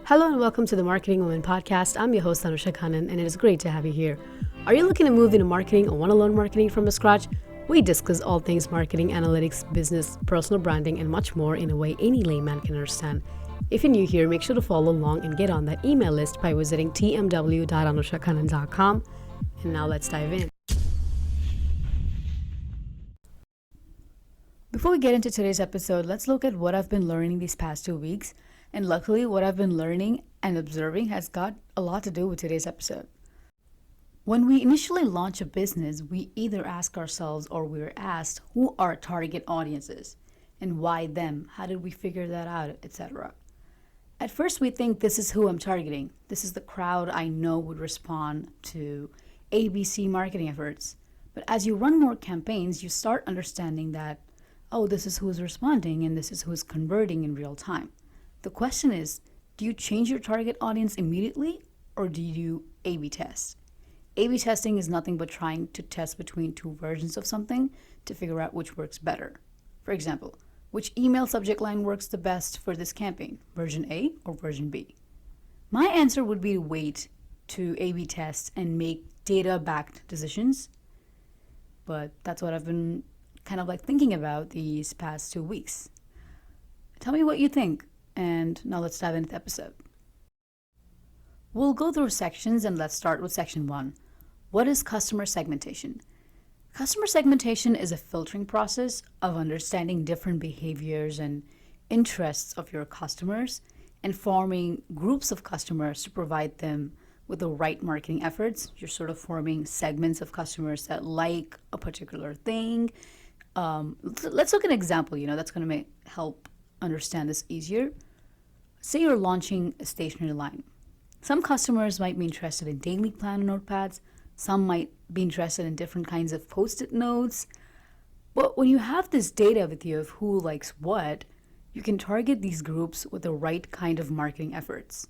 Hello and welcome to the Marketing Woman podcast. I'm your host, Anusha Khannan, and it is great to have you here. Are you looking to move into marketing or want to learn marketing from scratch? We discuss all things marketing, analytics, business, personal branding, and much more in a way any layman can understand. If you're new here, make sure to follow along and get on that email list by visiting tmw.anushakhannan.com. And now let's dive in. Before we get into today's episode, let's look at what I've been learning these past 2 weeks. And luckily, what I've been learning and observing has got a lot to do with today's episode. When we initially launch a business, we either ask ourselves or we're asked who our target audience is and why them, how did we figure that out, etc. At first, we think this is who I'm targeting. This is the crowd I know would respond to ABC marketing efforts. But as you run more campaigns, you start understanding that, oh, this is who's responding and this is who's converting in real time. The question is, do you change your target audience immediately or do you A/B test? A/B testing is nothing but trying to test between two versions of something to figure out which works better. For example, which email subject line works the best for this campaign, version A or version B? My answer would be to wait to A/B test and make data-backed decisions. But that's what I've been kind of thinking about these past 2 weeks. Tell me what you think. And now let's dive into the episode. We'll go through sections and let's start with section 1. What is customer segmentation? Customer segmentation is a filtering process of understanding different behaviors and interests of your customers and forming groups of customers to provide them with the right marketing efforts. You're sort of forming segments of customers that like a particular thing. Let's look at an example, that's going to help understand this easier. Say you're launching a stationery line. Some customers might be interested in daily planner notepads. Some might be interested in different kinds of post-it notes. But when you have this data with you of who likes what, you can target these groups with the right kind of marketing efforts.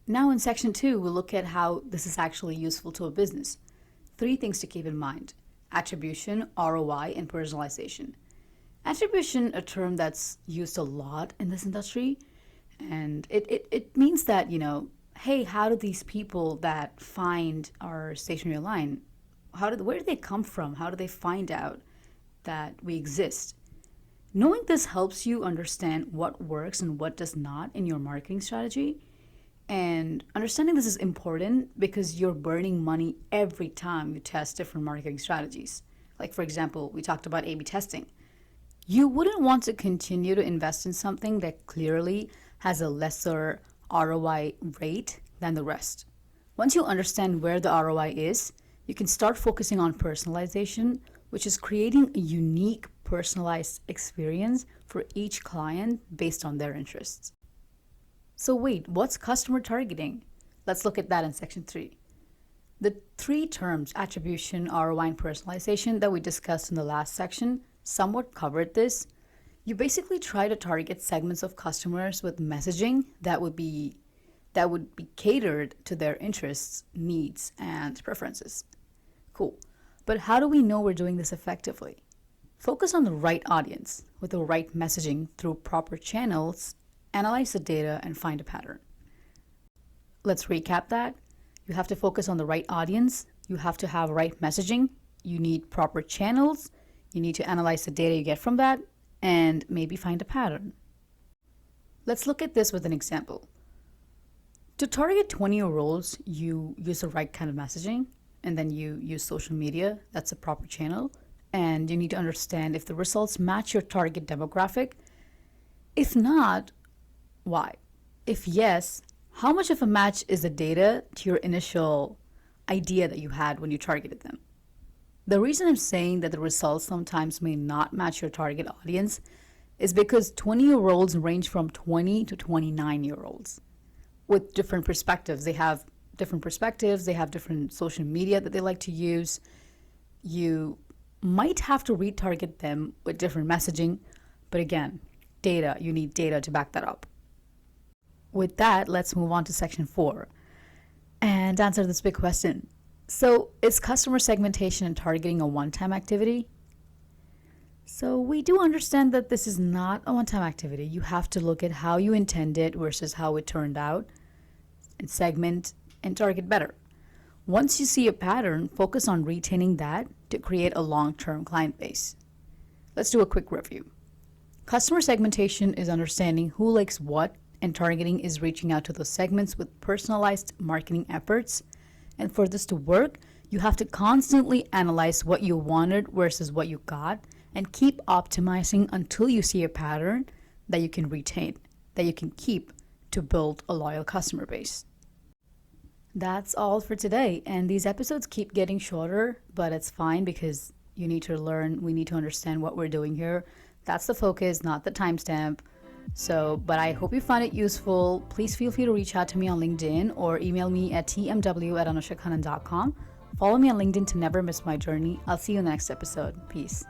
Now in section 2, we'll look at how this is actually useful to a business. 3 things to keep in mind: attribution, ROI, and personalization. Attribution, a term that's used a lot in this industry, and it means that, hey, how do these people that find our stationery line, where do they come from? How do they find out that we exist? Knowing this helps you understand what works and what does not in your marketing strategy. And understanding this is important because you're burning money every time you test different marketing strategies. Like, for example, we talked about A/B testing. You wouldn't want to continue to invest in something that clearly has a lesser ROI rate than the rest. Once you understand where the ROI is, you can start focusing on personalization, which is creating a unique personalized experience for each client based on their interests. So wait, what's customer targeting? Let's look at that in section 3. The 3 terms, attribution, ROI, and personalization, that we discussed in the last section somewhat covered this. You basically try to target segments of customers with messaging that would be catered to their interests, needs, and preferences. Cool. But how do we know we're doing this effectively? Focus on the right audience with the right messaging through proper channels, analyze the data, and find a pattern. Let's recap that. You have to focus on the right audience. You have to have right messaging. You need proper channels. You need to analyze the data you get from that and maybe find a pattern. Let's look at this with an example. To target 20-year-olds, you use the right kind of messaging, and then you use social media. That's a proper channel. And you need to understand if the results match your target demographic. If not, why? If yes, how much of a match is the data to your initial idea that you had when you targeted them? The reason I'm saying that the results sometimes may not match your target audience is because 20-year-olds range from 20 to 29-year-olds with different perspectives. They have different perspectives. They have different social media that they like to use. You might have to retarget them with different messaging. But again, data, you need data to back that up. With that, let's move on to section 4 and answer this big question. So is customer segmentation and targeting a one-time activity? So we do understand that this is not a one-time activity. You have to look at how you intended versus how it turned out and segment and target better. Once you see a pattern, focus on retaining that to create a long-term client base. Let's do a quick review. Customer segmentation is understanding who likes what, and targeting is reaching out to those segments with personalized marketing efforts. And for this to work, you have to constantly analyze what you wanted versus what you got and keep optimizing until you see a pattern that you can retain, that you can keep to build a loyal customer base. That's all for today. And these episodes keep getting shorter, but it's fine because you need to learn, we need to understand what we're doing here. That's the focus, not the timestamp. But I hope you find it useful. Please feel free to reach out to me on LinkedIn or email me at tmw@anushakhannan.com. Follow me on LinkedIn to never miss my journey. I'll see you in the next episode. Peace.